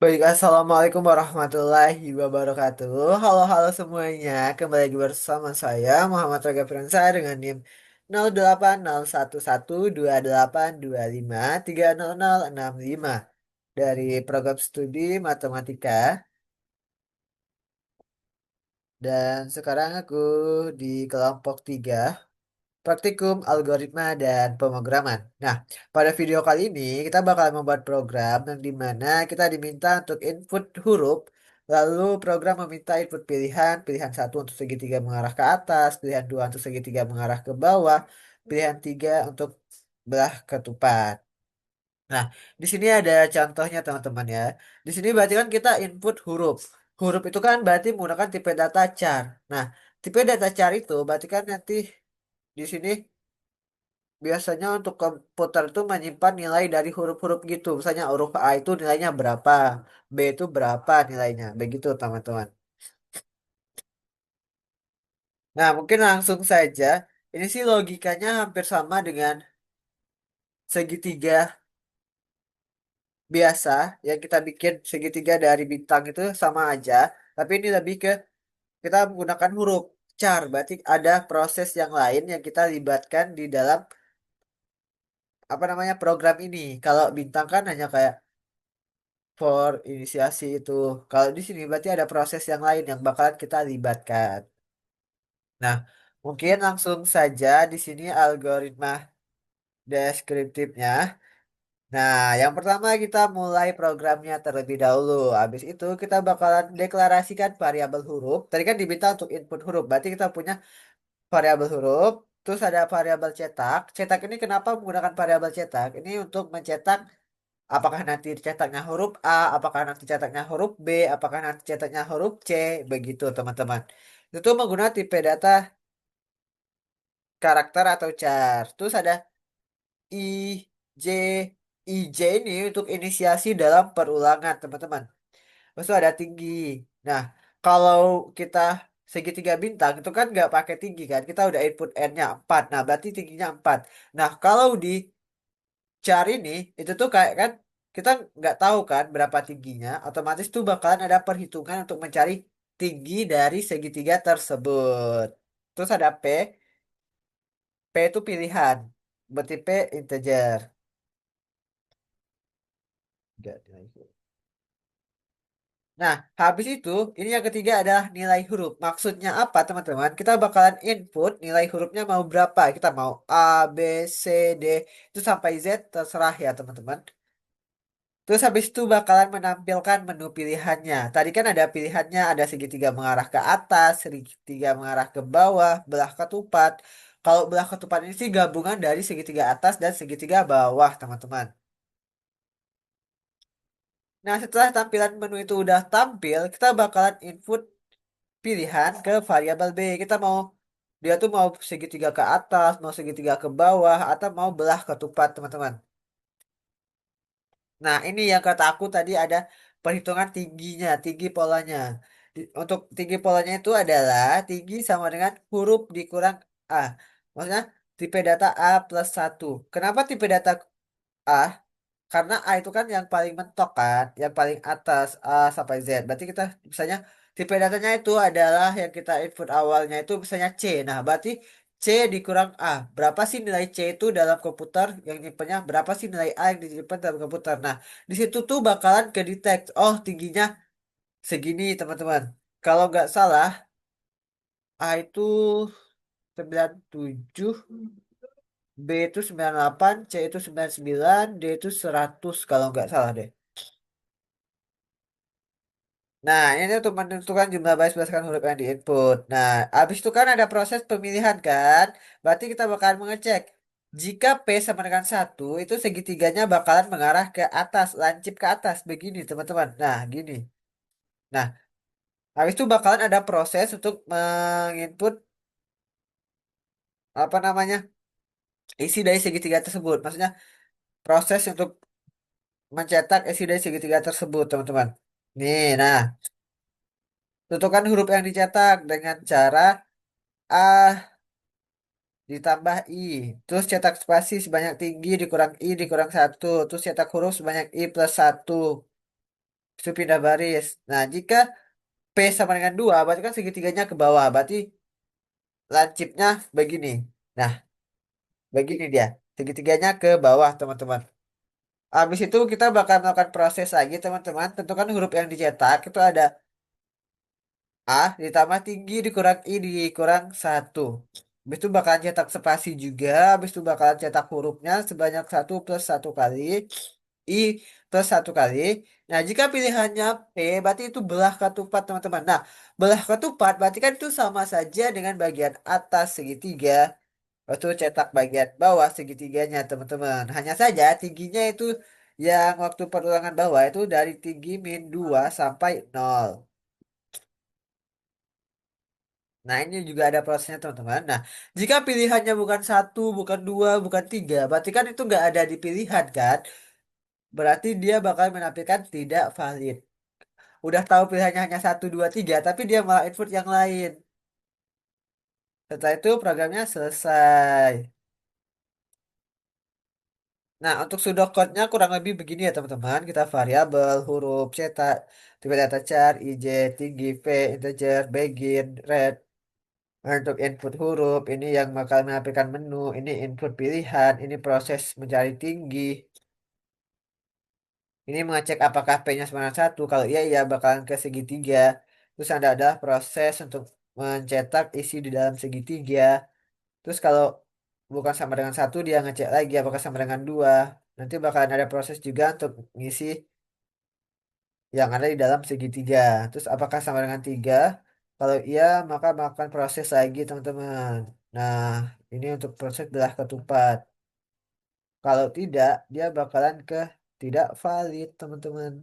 Baik, Assalamualaikum warahmatullahi wabarakatuh. Halo, halo semuanya. Kembali lagi bersama saya, Muhammad Rega Firansa dengan NIM 08011282530065 dari program studi matematika. Dan sekarang aku di kelompok 3. Praktikum algoritma dan pemrograman. Nah, pada video kali ini kita bakal membuat program yang dimana kita diminta untuk input huruf, lalu program meminta input pilihan, pilihan satu untuk segitiga mengarah ke atas, pilihan dua untuk segitiga mengarah ke bawah, pilihan tiga untuk belah ketupat. Nah, di sini ada contohnya teman-teman ya. Di sini berarti kan kita input huruf. Huruf itu kan berarti menggunakan tipe data char. Nah, tipe data char itu berarti kan nanti di sini biasanya untuk komputer itu menyimpan nilai dari huruf-huruf gitu. Misalnya huruf A itu nilainya berapa, B itu berapa nilainya. Begitu teman-teman. Nah, mungkin langsung saja. Ini sih logikanya hampir sama dengan segitiga biasa yang kita bikin segitiga dari bintang itu sama aja. Tapi ini lebih ke kita menggunakan huruf char. Berarti ada proses yang lain yang kita libatkan di dalam apa namanya program ini. Kalau bintang kan hanya kayak for inisiasi itu. Kalau di sini berarti ada proses yang lain yang bakalan kita libatkan. Nah, mungkin langsung saja di sini algoritma deskriptifnya. Nah, yang pertama kita mulai programnya terlebih dahulu. Habis itu kita bakalan deklarasikan variabel huruf. Tadi kan diminta untuk input huruf. Berarti kita punya variabel huruf. Terus ada variabel cetak. Cetak ini kenapa menggunakan variabel cetak? Ini untuk mencetak apakah nanti cetaknya huruf A, apakah nanti cetaknya huruf B, apakah nanti cetaknya huruf C, begitu teman-teman. Itu menggunakan tipe data karakter atau char. Terus ada I, J, IJ ini untuk inisiasi dalam perulangan teman-teman. Terus itu ada tinggi. Nah, kalau kita segitiga bintang itu kan nggak pakai tinggi kan. Kita udah input N-nya 4. Nah, berarti tingginya 4. Nah, kalau di cari nih itu tuh kayak kan kita nggak tahu kan berapa tingginya, otomatis tuh bakalan ada perhitungan untuk mencari tinggi dari segitiga tersebut. Terus ada P itu pilihan, bertipe integer. Nggak, nilai. Nah, habis itu ini yang ketiga adalah nilai huruf. Maksudnya apa teman-teman? Kita bakalan input nilai hurufnya mau berapa. Kita mau A, B, C, D, itu sampai Z terserah ya teman-teman. Terus habis itu bakalan menampilkan menu pilihannya. Tadi kan ada pilihannya, ada segitiga mengarah ke atas, segitiga mengarah ke bawah, belah ketupat. Kalau belah ketupat ini sih gabungan dari segitiga atas dan segitiga bawah, teman-teman. Nah, setelah tampilan menu itu udah tampil, kita bakalan input pilihan ke variabel B. Kita mau dia tuh mau segitiga ke atas, mau segitiga ke bawah, atau mau belah ketupat, teman-teman. Nah, ini yang kata aku tadi ada perhitungan tingginya, tinggi polanya. Untuk tinggi polanya itu adalah tinggi sama dengan huruf dikurang A. Maksudnya tipe data A plus satu. Kenapa tipe data A? Karena A itu kan yang paling mentok kan, yang paling atas A sampai Z. Berarti kita misalnya tipe datanya itu adalah yang kita input awalnya itu misalnya C. Nah, berarti C dikurang A. Berapa sih nilai C itu dalam komputer yang nyimpennya? Berapa sih nilai A yang disimpan dalam komputer? Nah, di situ tuh bakalan ke-detect. Oh, tingginya segini, teman-teman. Kalau nggak salah, A itu 97, B itu 98, C itu 99, D itu 100 kalau nggak salah deh. Nah, ini untuk menentukan jumlah baris berdasarkan huruf yang diinput. Nah, habis itu kan ada proses pemilihan kan? Berarti kita bakalan mengecek. Jika P sama dengan satu, itu segitiganya bakalan mengarah ke atas, lancip ke atas. Begini, teman-teman. Nah, gini. Nah, habis itu bakalan ada proses untuk menginput, apa namanya, isi dari segitiga tersebut. Maksudnya, proses untuk mencetak isi dari segitiga tersebut, teman-teman. Nih, nah, tentukan huruf yang dicetak dengan cara A ditambah I. Terus cetak spasi sebanyak tinggi dikurang I dikurang satu. Terus cetak huruf sebanyak I plus satu. Itu pindah baris. Nah, jika P sama dengan 2, berarti kan segitiganya ke bawah. Berarti lancipnya begini. Nah, begini dia. Segitiganya ke bawah, teman-teman. Habis itu kita bakal melakukan proses lagi, teman-teman. Tentukan huruf yang dicetak. Itu ada A ditambah tinggi dikurang I dikurang satu. Habis itu bakalan cetak spasi juga. Habis itu bakalan cetak hurufnya sebanyak satu plus satu kali. I plus satu kali. Nah, jika pilihannya P, berarti itu belah ketupat, teman-teman. Nah, belah ketupat berarti kan itu sama saja dengan bagian atas segitiga. Waktu cetak bagian bawah segitiganya, teman-teman. Hanya saja tingginya itu yang waktu perulangan bawah itu dari tinggi min 2 sampai nol. Nah, ini juga ada prosesnya, teman-teman. Nah, jika pilihannya bukan satu, bukan dua, bukan tiga, berarti kan itu nggak ada di pilihan, kan? Berarti dia bakal menampilkan tidak valid. Udah tahu pilihannya hanya satu, dua, tiga, tapi dia malah input yang lain. Setelah itu programnya selesai. Nah, untuk pseudocode-nya kurang lebih begini ya, teman-teman. Kita variabel, huruf, cetak, tipe data char, ij, tinggi, v, integer, begin, red. Untuk input huruf, ini yang bakal menampilkan menu, ini input pilihan, ini proses mencari tinggi, ini mengecek apakah P-nya sama dengan satu, kalau iya, iya bakalan ke segitiga. Terus ada proses untuk mencetak isi di dalam segitiga. Terus kalau bukan sama dengan satu, dia ngecek lagi apakah sama dengan dua. Nanti bakalan ada proses juga untuk ngisi yang ada di dalam segitiga. Terus apakah sama dengan tiga? Kalau iya, maka melakukan proses lagi, teman-teman. Nah, ini untuk proses belah ketupat. Kalau tidak, dia bakalan ke tidak valid, teman-teman.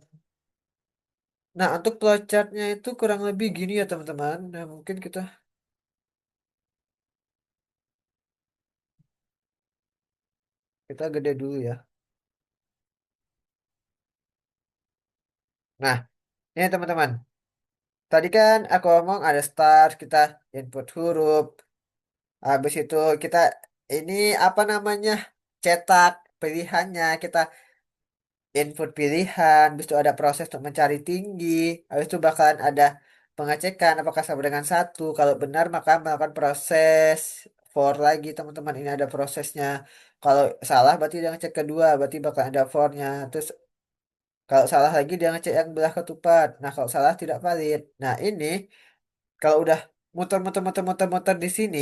Nah, untuk flowchartnya itu kurang lebih gini ya, teman-teman. Nah, mungkin kita gede dulu ya. Nah, ini teman-teman. Tadi kan aku ngomong ada start, kita input huruf. Habis itu kita ini apa namanya? Cetak pilihannya, kita input pilihan, habis itu ada proses untuk mencari tinggi, habis itu bakalan ada pengecekan apakah sama dengan satu. Kalau benar maka melakukan proses for lagi, teman-teman. Ini ada prosesnya. Kalau salah berarti dia ngecek kedua, berarti bakal ada for-nya. Terus kalau salah lagi dia ngecek yang belah ketupat. Nah, kalau salah tidak valid. Nah, ini kalau udah muter-muter di sini,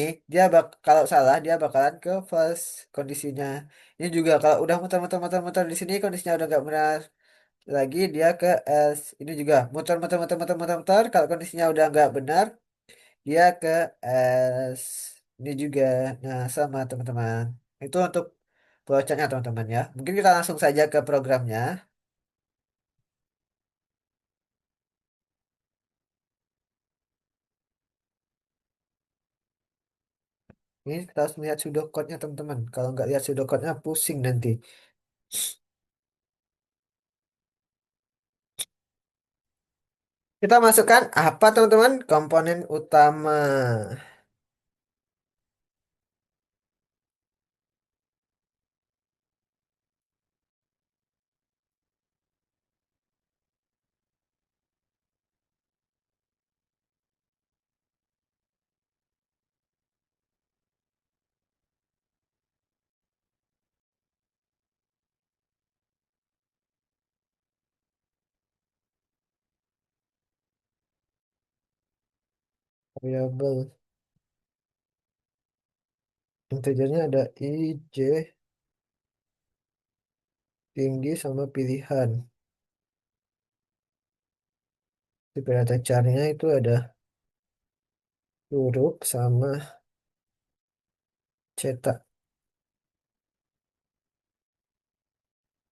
kalau salah dia bakalan ke false kondisinya. Ini juga kalau udah muter-muter di sini kondisinya udah nggak benar lagi, dia ke else. Ini juga muter-muter, kalau kondisinya udah nggak benar dia ke else. Ini juga. Nah, sama, teman-teman. Itu untuk flowchart-nya, teman-teman, ya. Mungkin kita langsung saja ke programnya. Ini kita harus melihat pseudocode-nya, teman-teman. Kalau nggak lihat pseudocode-nya pusing nanti. Kita masukkan apa, teman-teman? Komponen utama. Variabel. Integernya ada I, J, tinggi sama pilihan. Tipe data charnya itu ada huruf sama cetak.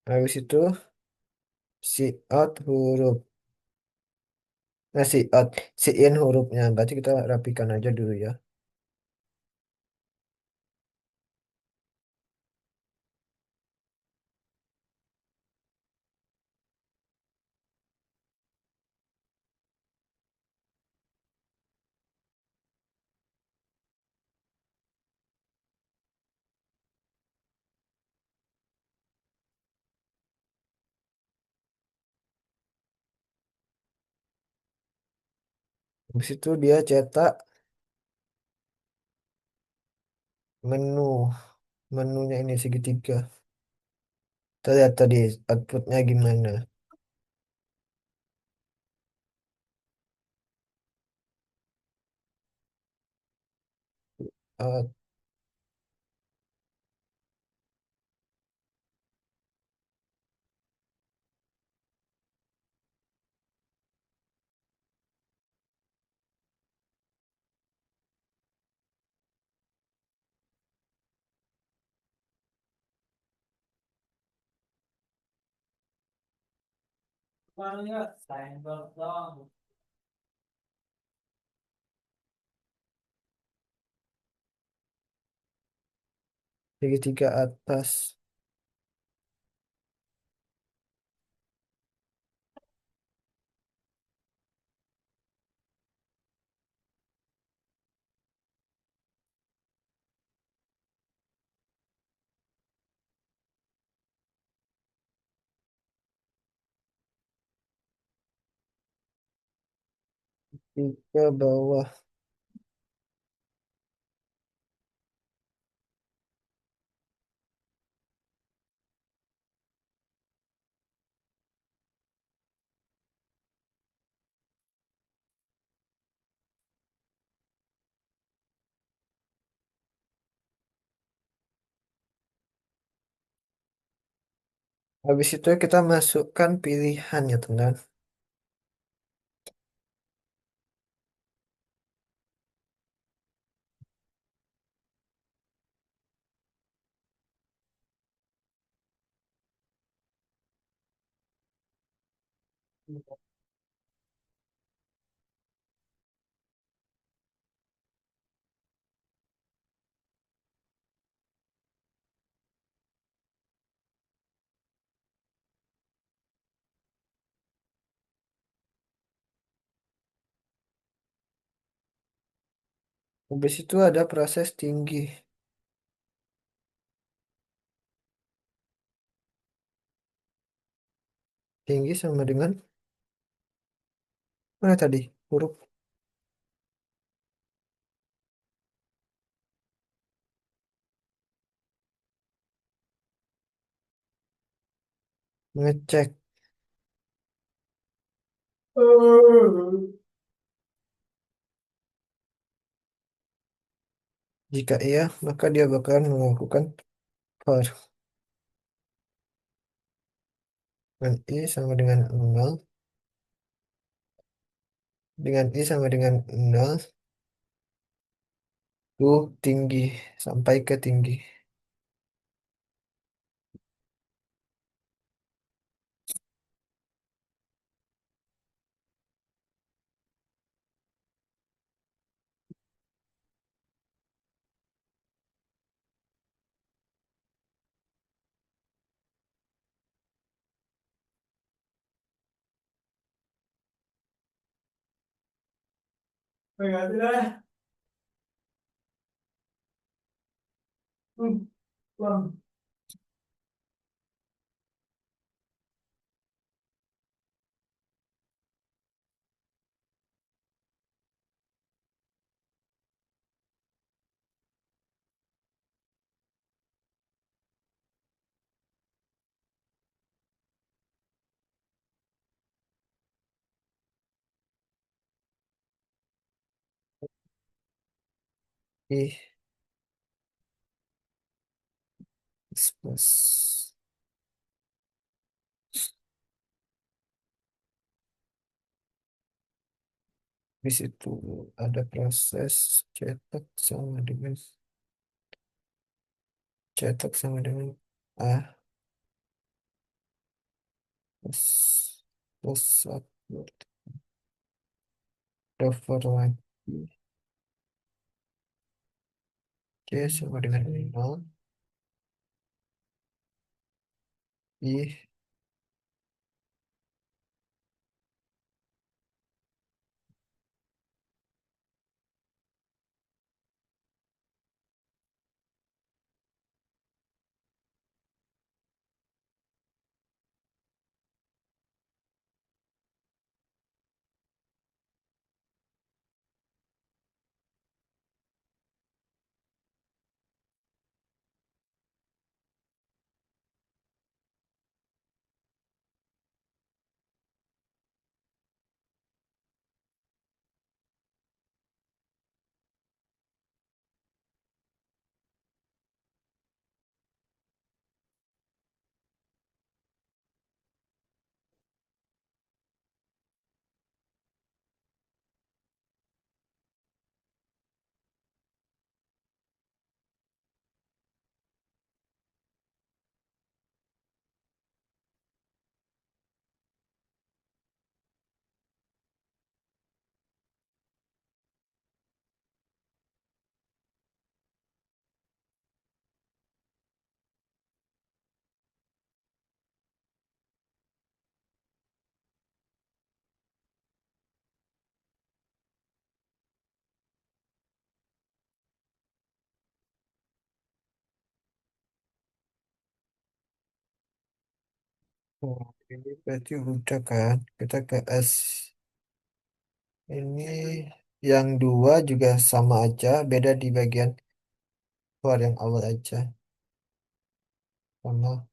Habis itu si out huruf. Nah, si out, si in hurufnya. Berarti kita rapikan aja dulu ya. Habis itu dia cetak menu. Menunya ini segitiga. Kita lihat tadi outputnya gimana. Eh, Segitiga atas. Ke bawah. Habis itu kita masukkan pilihan ya teman. Habis itu ada proses tinggi. Tinggi sama dengan mana tadi? Huruf ngecek. Jika iya, maka dia bakalan melakukan for. Dengan I sama dengan nol. Dengan I sama dengan nol. Tuh tinggi. Sampai ke tinggi. I plus. Di situ ada proses cetak sama dengan A plus satu cover lagi C sama dengan nol I Oh, ini berarti udah kan. Kita ke S. Ini yang dua juga sama aja, beda di bagian luar yang awal aja. Sama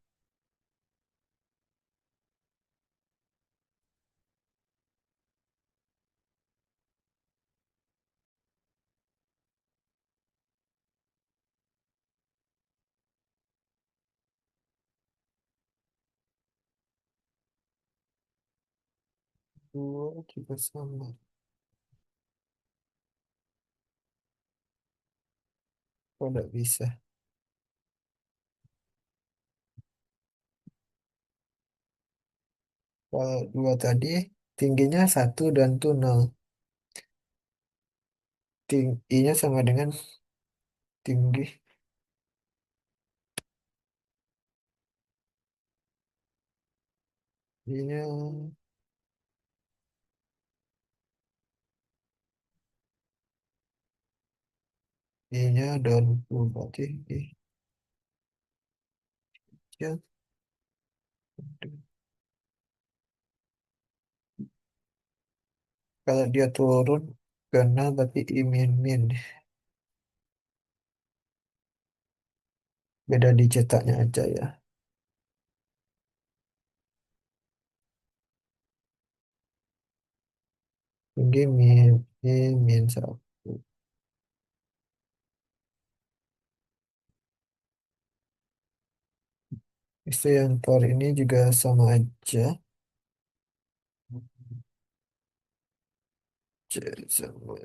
dua juga sama. Kok nggak bisa? Kalau dua tadi tingginya satu dan tuh nol. Tingginya sama dengan tinggi. Ininya, ininya dan berarti ya. Kalau dia turun ke nol berarti I min min. Beda dicetaknya aja ya. Tinggi min min min satu. Itu yang for ini juga sama aja. Sama.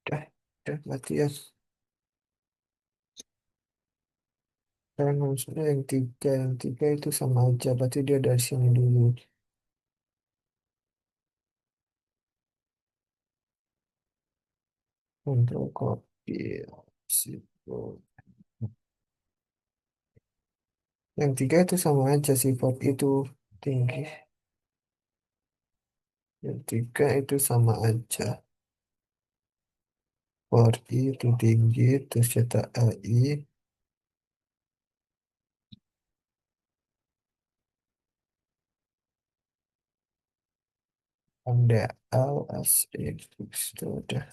Udah, udah berarti ya. Sekarang maksudnya yang tiga itu sama aja. Berarti dia dari sini dulu. Untuk copy. Sipol. Yang tiga itu sama aja sifat itu tinggi. Yang tiga itu sama aja. For I itu tinggi. Terus cetak AI. Anda L as itu udah.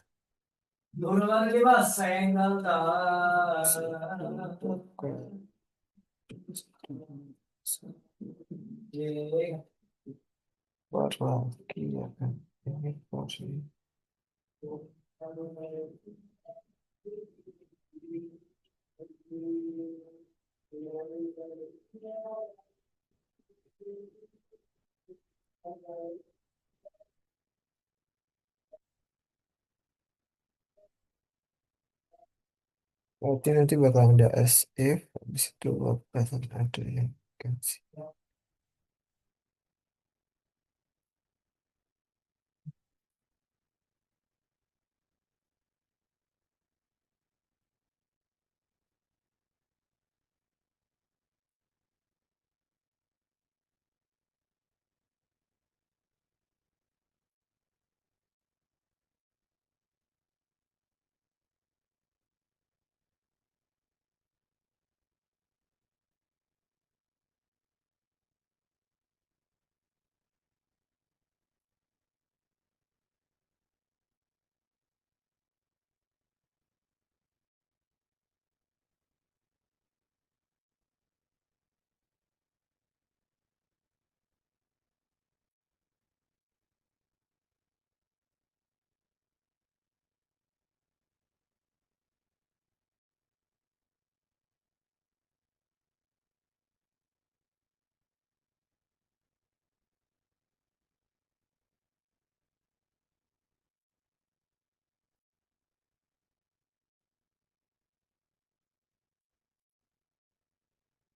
Buat lagi ya kan. Ini porsi. Berarti nanti bakal ada as if. Habis itu bakal ada yang ganti.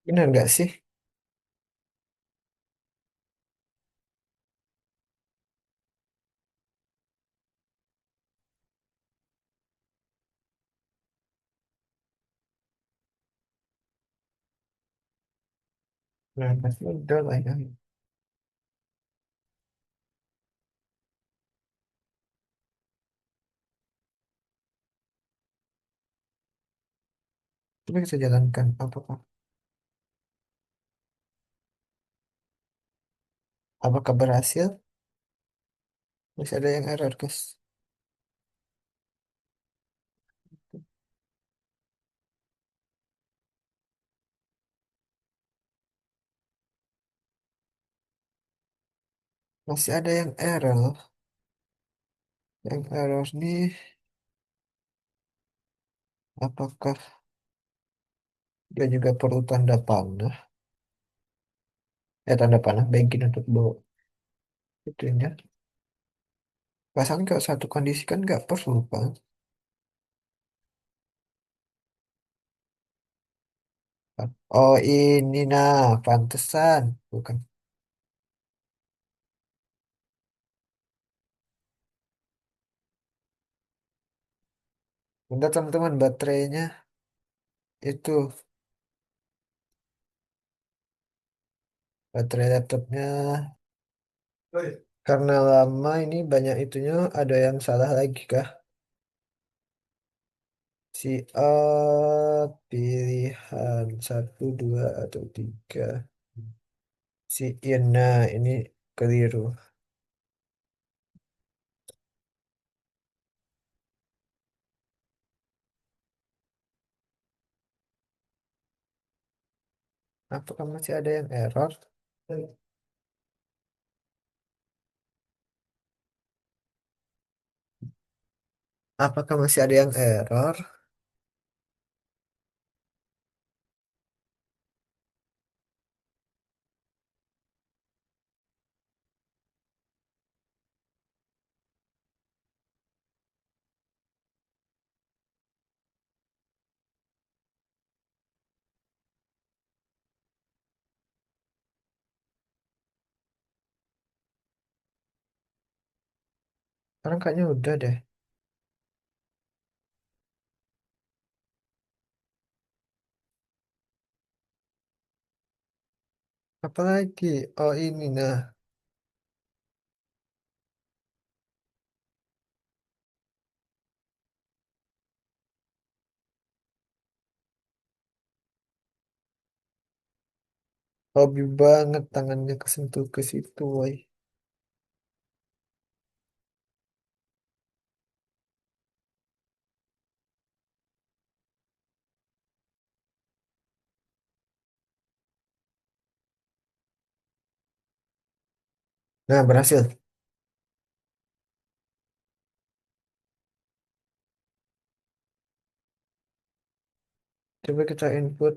Benar nggak sih? Nah, pasti udah lah ya. Coba kita jalankan. Apakah apakah berhasil? Masih ada yang error, guys. Masih ada yang error. Yang error nih, apakah dia juga perlu tanda panah? Tanda panah banking untuk bawa itunya. Pasangan kalau satu kondisi kan nggak perlu, Pak. Oh ini nah, pantesan. Bukan. Bentar teman-teman, baterainya itu. Baterai laptopnya. Karena lama ini banyak itunya, ada yang salah lagi kah? Si A pilihan satu, dua, atau tiga. Si Ina ini keliru. Apakah masih ada yang error? Apakah masih ada yang error? Sekarang kayaknya udah deh. Apalagi? Oh ini nah. Hobi banget tangannya kesentuh ke situ, woy. Nah, berhasil. Coba kita input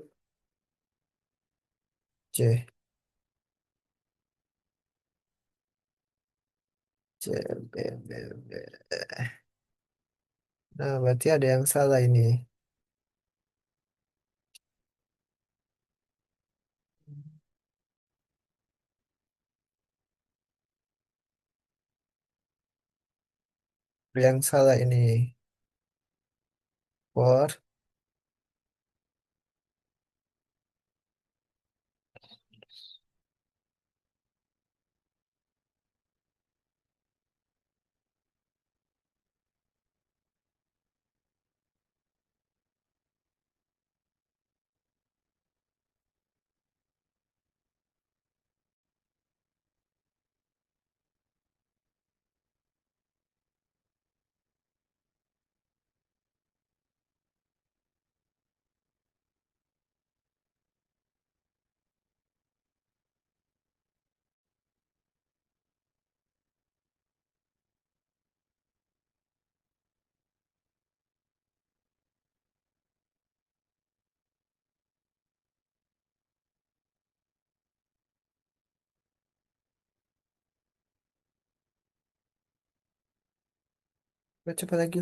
C. C, B, B, B. Nah, berarti ada yang salah ini. Yang salah ini. For coba lagi.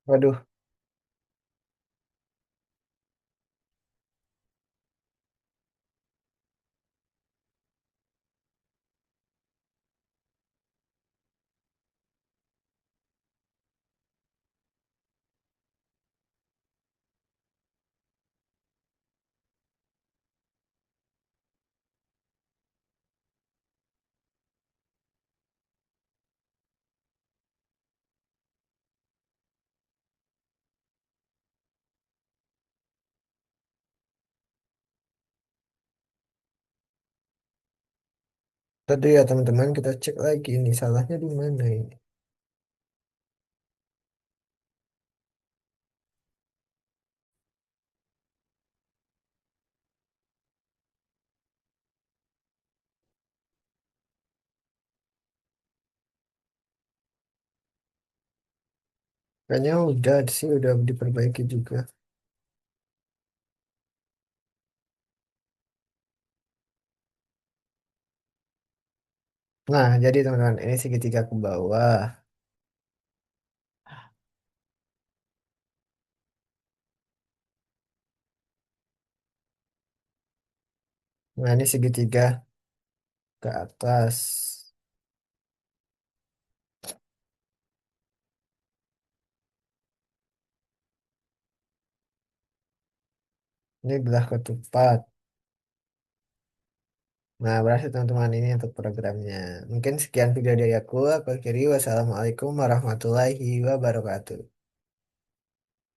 Waduh, Tadi ya teman-teman kita cek lagi ini salahnya di mana ini. Kayaknya udah sih, udah diperbaiki juga. Nah, jadi teman-teman, ini segitiga ke bawah. Nah, ini segitiga ke atas. Ini belah ketupat. Nah, berhasil teman-teman, ini untuk programnya. Mungkin sekian video dari aku. Aku akhiri. Wassalamualaikum warahmatullahi wabarakatuh.